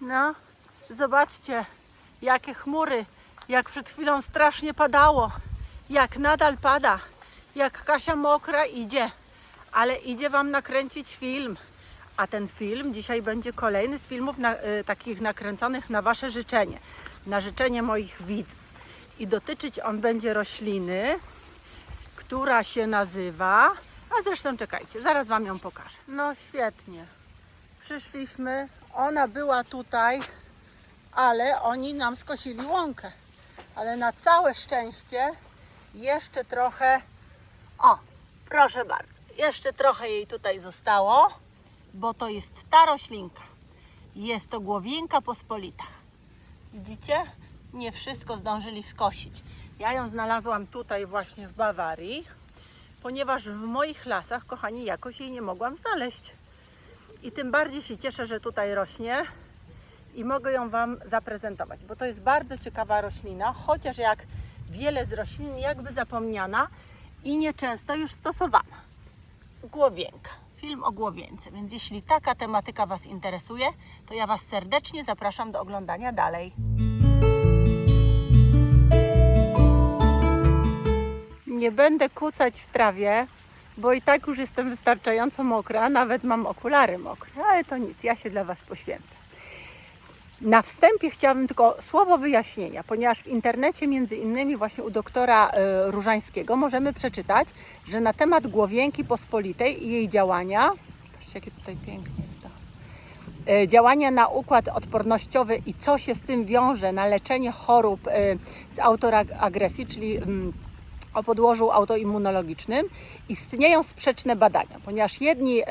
No, zobaczcie, jakie chmury, jak przed chwilą strasznie padało, jak nadal pada, jak Kasia mokra idzie, ale idzie Wam nakręcić film. A ten film dzisiaj będzie kolejny z filmów takich nakręconych na Wasze życzenie, na życzenie moich widzów. I dotyczyć on będzie rośliny, która się nazywa, a zresztą czekajcie, zaraz Wam ją pokażę. No świetnie, przyszliśmy, ona była tutaj, ale oni nam skosili łąkę. Ale na całe szczęście jeszcze trochę, o proszę bardzo, jeszcze trochę jej tutaj zostało, bo to jest ta roślinka. Jest to głowienka pospolita. Widzicie? Nie wszystko zdążyli skosić. Ja ją znalazłam tutaj właśnie w Bawarii, ponieważ w moich lasach, kochani, jakoś jej nie mogłam znaleźć. I tym bardziej się cieszę, że tutaj rośnie i mogę ją Wam zaprezentować, bo to jest bardzo ciekawa roślina, chociaż jak wiele z roślin jakby zapomniana i nieczęsto już stosowana. Głowienka. Film o głowience, więc jeśli taka tematyka Was interesuje, to ja Was serdecznie zapraszam do oglądania dalej. Nie będę kucać w trawie, bo i tak już jestem wystarczająco mokra, nawet mam okulary mokre, ale to nic, ja się dla Was poświęcę. Na wstępie chciałabym tylko słowo wyjaśnienia, ponieważ w internecie między innymi właśnie u doktora Różańskiego możemy przeczytać, że na temat głowienki pospolitej i jej działania, patrzcie jakie tutaj pięknie jest to, działania na układ odpornościowy i co się z tym wiąże na leczenie chorób z autoagresji, czyli o podłożu autoimmunologicznym, istnieją sprzeczne badania, ponieważ jedni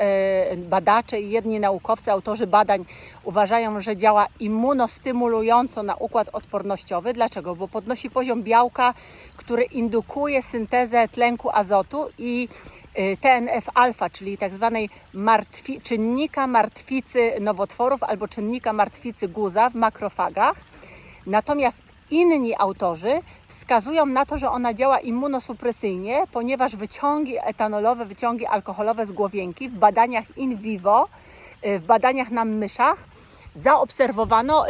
badacze i jedni naukowcy, autorzy badań uważają, że działa immunostymulująco na układ odpornościowy. Dlaczego? Bo podnosi poziom białka, który indukuje syntezę tlenku azotu i TNF-alfa, czyli tak zwanej czynnika martwicy nowotworów albo czynnika martwicy guza w makrofagach. Natomiast inni autorzy wskazują na to, że ona działa immunosupresyjnie, ponieważ wyciągi etanolowe, wyciągi alkoholowe z głowienki w badaniach in vivo, w badaniach na myszach zaobserwowano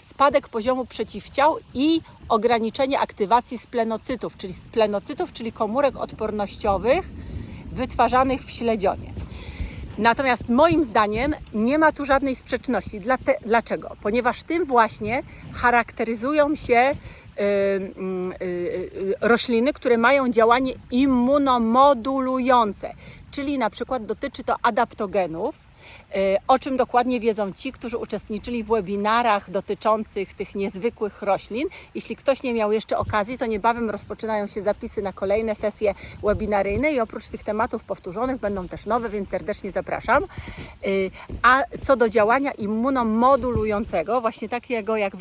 spadek poziomu przeciwciał i ograniczenie aktywacji splenocytów, czyli komórek odpornościowych wytwarzanych w śledzionie. Natomiast moim zdaniem nie ma tu żadnej sprzeczności. Dlaczego? Ponieważ tym właśnie charakteryzują się rośliny, które mają działanie immunomodulujące, czyli na przykład dotyczy to adaptogenów, o czym dokładnie wiedzą ci, którzy uczestniczyli w webinarach dotyczących tych niezwykłych roślin. Jeśli ktoś nie miał jeszcze okazji, to niebawem rozpoczynają się zapisy na kolejne sesje webinaryjne i oprócz tych tematów powtórzonych będą też nowe, więc serdecznie zapraszam. A co do działania immunomodulującego, właśnie takiego jak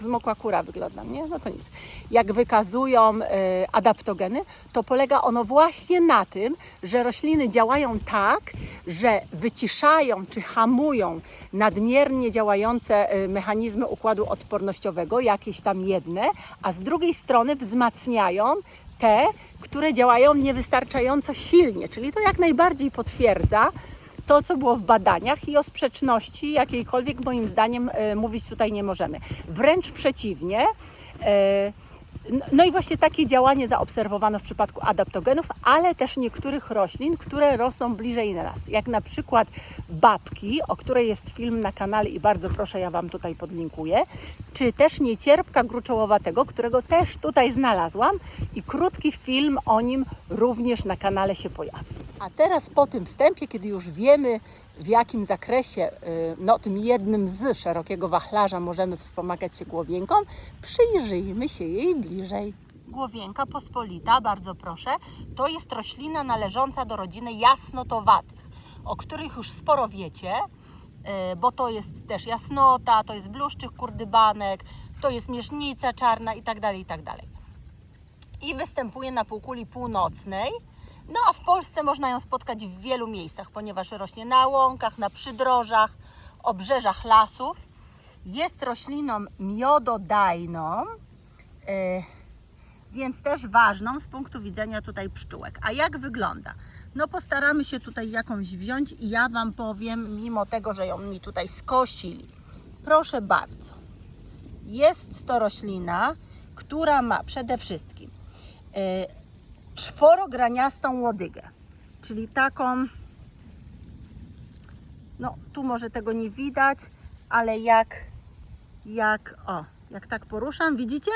zmokła kura wygląda, nie? No to nic. Jak wykazują adaptogeny, to polega ono właśnie na tym, że rośliny działają tak, że wyciszają czy hamują nadmiernie działające mechanizmy układu odpornościowego, jakieś tam jedne, a z drugiej strony wzmacniają te, które działają niewystarczająco silnie, czyli to jak najbardziej potwierdza to, co było w badaniach i o sprzeczności jakiejkolwiek moim zdaniem mówić tutaj nie możemy. Wręcz przeciwnie. No i właśnie takie działanie zaobserwowano w przypadku adaptogenów, ale też niektórych roślin, które rosną bliżej nas, jak na przykład babki, o której jest film na kanale i bardzo proszę, ja Wam tutaj podlinkuję, czy też niecierpka gruczołowatego, którego też tutaj znalazłam i krótki film o nim również na kanale się pojawi. A teraz po tym wstępie, kiedy już wiemy, w jakim zakresie, no tym jednym z szerokiego wachlarza możemy wspomagać się głowienką, przyjrzyjmy się jej bliżej. Głowienka pospolita, bardzo proszę, to jest roślina należąca do rodziny jasnotowatych, o których już sporo wiecie, bo to jest też jasnota, to jest bluszczyk kurdybanek, to jest miesznica czarna itd., itd. I występuje na półkuli północnej. No a w Polsce można ją spotkać w wielu miejscach, ponieważ rośnie na łąkach, na przydrożach, obrzeżach lasów. Jest rośliną miododajną, więc też ważną z punktu widzenia tutaj pszczółek. A jak wygląda? No postaramy się tutaj jakąś wziąć i ja Wam powiem, mimo tego, że ją mi tutaj skosili. Proszę bardzo. Jest to roślina, która ma przede wszystkim czworograniastą łodygę, czyli taką, no tu może tego nie widać, ale jak tak poruszam, widzicie?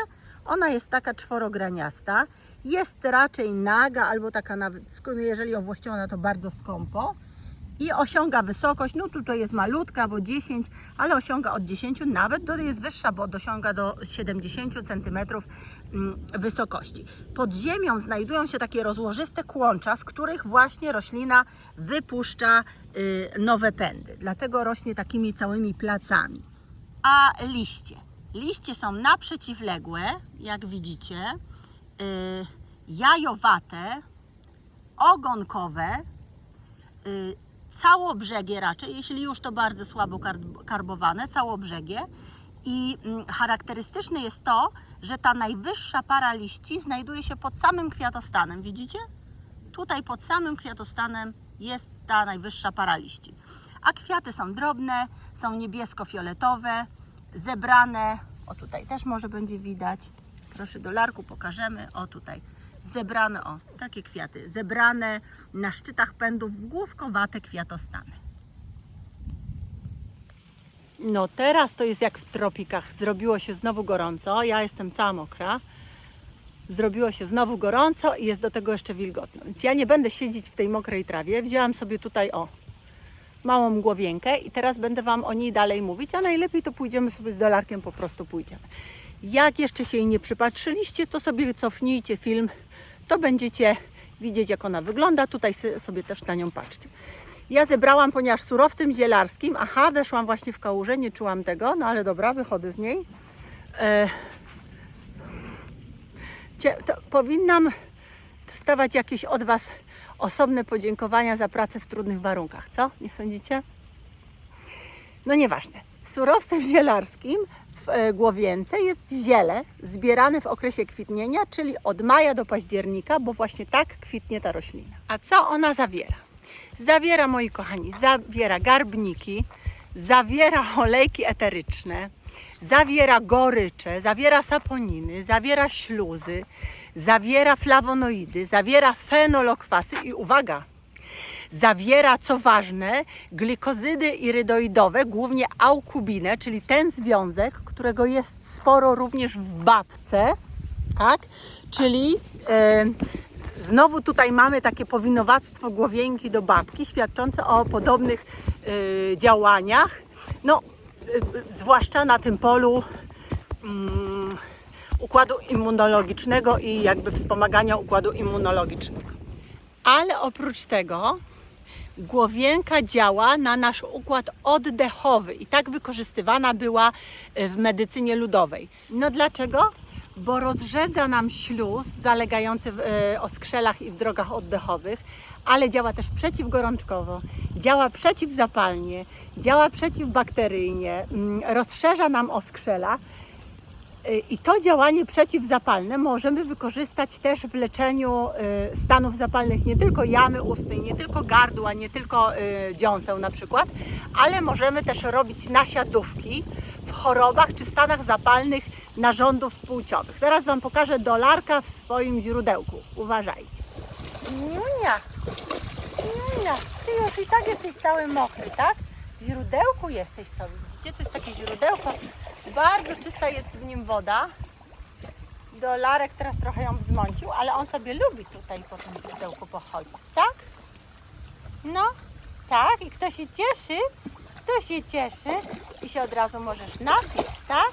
Ona jest taka czworograniasta, jest raczej naga albo taka nawet, jeżeli owłościona, to bardzo skąpo i osiąga wysokość, no tutaj jest malutka, bo 10, ale osiąga od 10, nawet jest wyższa, bo dosiąga do 70 cm wysokości. Pod ziemią znajdują się takie rozłożyste kłącza, z których właśnie roślina wypuszcza nowe pędy. Dlatego rośnie takimi całymi placami. A liście są naprzeciwległe, jak widzicie, jajowate, ogonkowe, całobrzege raczej, jeśli już to bardzo słabo karbowane, całobrzege. I charakterystyczne jest to, że ta najwyższa para liści znajduje się pod samym kwiatostanem, widzicie? Tutaj pod samym kwiatostanem jest ta najwyższa para liści. A kwiaty są drobne, są niebiesko-fioletowe, zebrane, o tutaj też może będzie widać, proszę dolarku pokażemy, o tutaj, zebrane, o takie kwiaty, zebrane na szczytach pędów w główkowate kwiatostany. No teraz to jest jak w tropikach, zrobiło się znowu gorąco, ja jestem cała mokra, zrobiło się znowu gorąco i jest do tego jeszcze wilgotno, więc ja nie będę siedzieć w tej mokrej trawie, wzięłam sobie tutaj małą głowienkę i teraz będę Wam o niej dalej mówić, a najlepiej to pójdziemy sobie z dolarkiem, po prostu pójdziemy. Jak jeszcze się jej nie przypatrzyliście, to sobie cofnijcie film, to będziecie widzieć, jak ona wygląda, tutaj sobie też na nią patrzcie. Ja zebrałam, ponieważ surowcem zielarskim, weszłam właśnie w kałużę, nie czułam tego, no ale dobra, wychodzę z niej. Powinnam dostawać jakieś od Was osobne podziękowania za pracę w trudnych warunkach, co? Nie sądzicie? No nieważne. Surowcem zielarskim w głowience jest ziele zbierane w okresie kwitnienia, czyli od maja do października, bo właśnie tak kwitnie ta roślina. A co ona zawiera? Zawiera, moi kochani, zawiera garbniki, zawiera olejki eteryczne, zawiera gorycze, zawiera saponiny, zawiera śluzy, zawiera flawonoidy, zawiera fenolokwasy i uwaga, zawiera, co ważne, glikozydy irydoidowe, głównie aukubinę, czyli ten związek, którego jest sporo również w babce, tak? Czyli znowu tutaj mamy takie powinowactwo głowienki do babki, świadczące o podobnych działaniach, no, zwłaszcza na tym polu układu immunologicznego i jakby wspomagania układu immunologicznego. Ale oprócz tego głowienka działa na nasz układ oddechowy i tak wykorzystywana była w medycynie ludowej. No dlaczego? Bo rozrzedza nam śluz zalegający w oskrzelach i w drogach oddechowych, ale działa też przeciwgorączkowo, działa przeciwzapalnie, działa przeciwbakteryjnie, rozszerza nam oskrzela. I to działanie przeciwzapalne możemy wykorzystać też w leczeniu stanów zapalnych nie tylko jamy ustnej, nie tylko gardła, nie tylko dziąseł na przykład, ale możemy też robić nasiadówki w chorobach czy stanach zapalnych narządów płciowych. Zaraz Wam pokażę dolarka w swoim źródełku. Uważajcie. Niunia, Ty już i tak jesteś cały mokry, tak? W źródełku jesteś sobie. Widzicie, to jest takie źródełko. Bardzo czysta jest w nim woda. Dolarek teraz trochę ją wzmącił, ale on sobie lubi tutaj po tym źródełku pochodzić, tak? No, tak. I kto się cieszy i się od razu możesz napić, tak?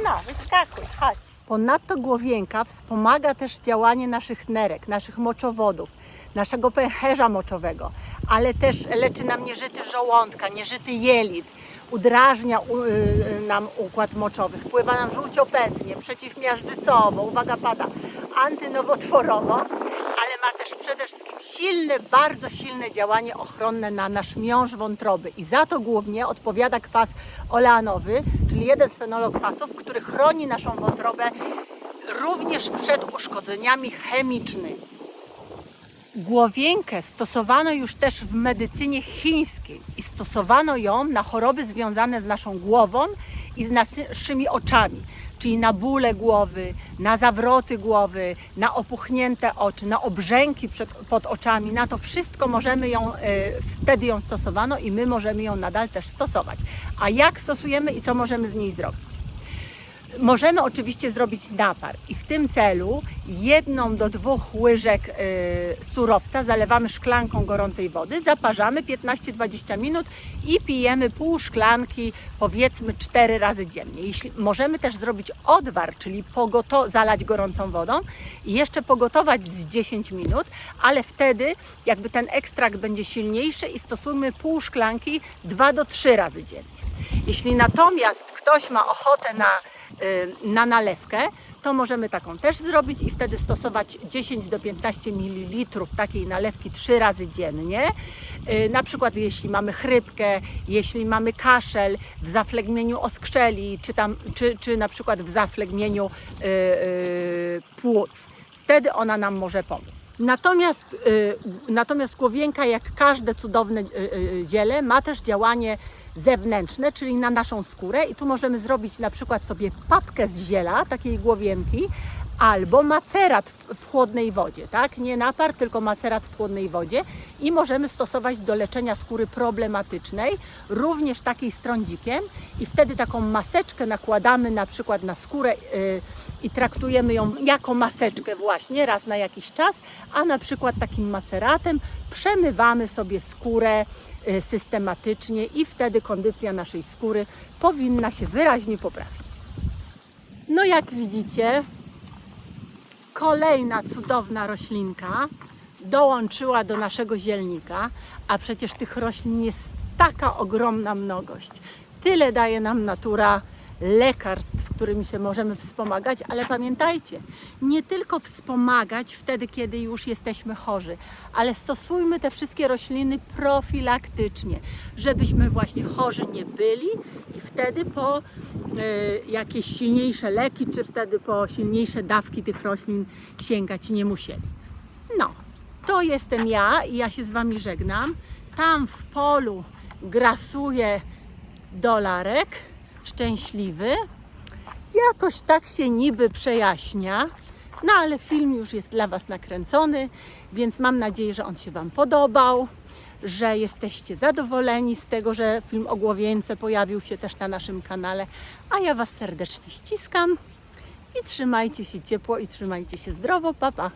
No, wyskakuj, chodź. Ponadto głowienka wspomaga też działanie naszych nerek, naszych moczowodów, naszego pęcherza moczowego, ale też leczy nam nieżyty żołądka, nieżyty jelit, udrażnia nam układ moczowy, wpływa nam żółciopętnie, przeciwmiażdżycowo, uwaga pada, antynowotworowo, ale ma też przede wszystkim silne, bardzo silne działanie ochronne na nasz miąższ wątroby i za to głównie odpowiada kwas oleanowy, czyli jeden z fenolokwasów, który chroni naszą wątrobę również przed uszkodzeniami chemicznymi. Głowienkę stosowano już też w medycynie chińskiej i stosowano ją na choroby związane z naszą głową i z naszymi oczami, czyli na bóle głowy, na zawroty głowy, na opuchnięte oczy, na obrzęki pod oczami. Na to wszystko możemy wtedy ją stosowano i my możemy ją nadal też stosować. A jak stosujemy i co możemy z niej zrobić? Możemy oczywiście zrobić napar i w tym celu 1 do 2 łyżek surowca zalewamy szklanką gorącej wody, zaparzamy 15-20 minut i pijemy pół szklanki, powiedzmy 4 razy dziennie. Możemy też zrobić odwar, czyli zalać gorącą wodą i jeszcze pogotować z 10 minut, ale wtedy jakby ten ekstrakt będzie silniejszy i stosujmy pół szklanki 2 do 3 razy dziennie. Jeśli natomiast ktoś ma ochotę na nalewkę, to możemy taką też zrobić i wtedy stosować 10 do 15 ml takiej nalewki 3 razy dziennie. Na przykład jeśli mamy chrypkę, jeśli mamy kaszel, w zaflegmieniu oskrzeli, czy na przykład w zaflegmieniu płuc. Wtedy ona nam może pomóc. Natomiast głowienka, jak każde cudowne ziele, ma też działanie zewnętrzne, czyli na naszą skórę i tu możemy zrobić na przykład sobie papkę z ziela, takiej głowienki, albo macerat w chłodnej wodzie, tak? Nie napar, tylko macerat w chłodnej wodzie i możemy stosować do leczenia skóry problematycznej, również takiej z trądzikiem i wtedy taką maseczkę nakładamy na przykład na skórę i traktujemy ją jako maseczkę właśnie raz na jakiś czas, a na przykład takim maceratem przemywamy sobie skórę systematycznie i wtedy kondycja naszej skóry powinna się wyraźnie poprawić. No jak widzicie, kolejna cudowna roślinka dołączyła do naszego zielnika, a przecież tych roślin jest taka ogromna mnogość. Tyle daje nam natura lekarstw, którymi się możemy wspomagać, ale pamiętajcie, nie tylko wspomagać wtedy, kiedy już jesteśmy chorzy, ale stosujmy te wszystkie rośliny profilaktycznie, żebyśmy właśnie chorzy nie byli i wtedy po jakieś silniejsze leki, czy wtedy po silniejsze dawki tych roślin sięgać nie musieli. No, to jestem ja i ja się z Wami żegnam. Tam w polu grasuje dolarek szczęśliwy. Jakoś tak się niby przejaśnia, no ale film już jest dla Was nakręcony, więc mam nadzieję, że on się Wam podobał, że jesteście zadowoleni z tego, że film o głowience pojawił się też na naszym kanale, a ja Was serdecznie ściskam i trzymajcie się ciepło i trzymajcie się zdrowo, pa pa!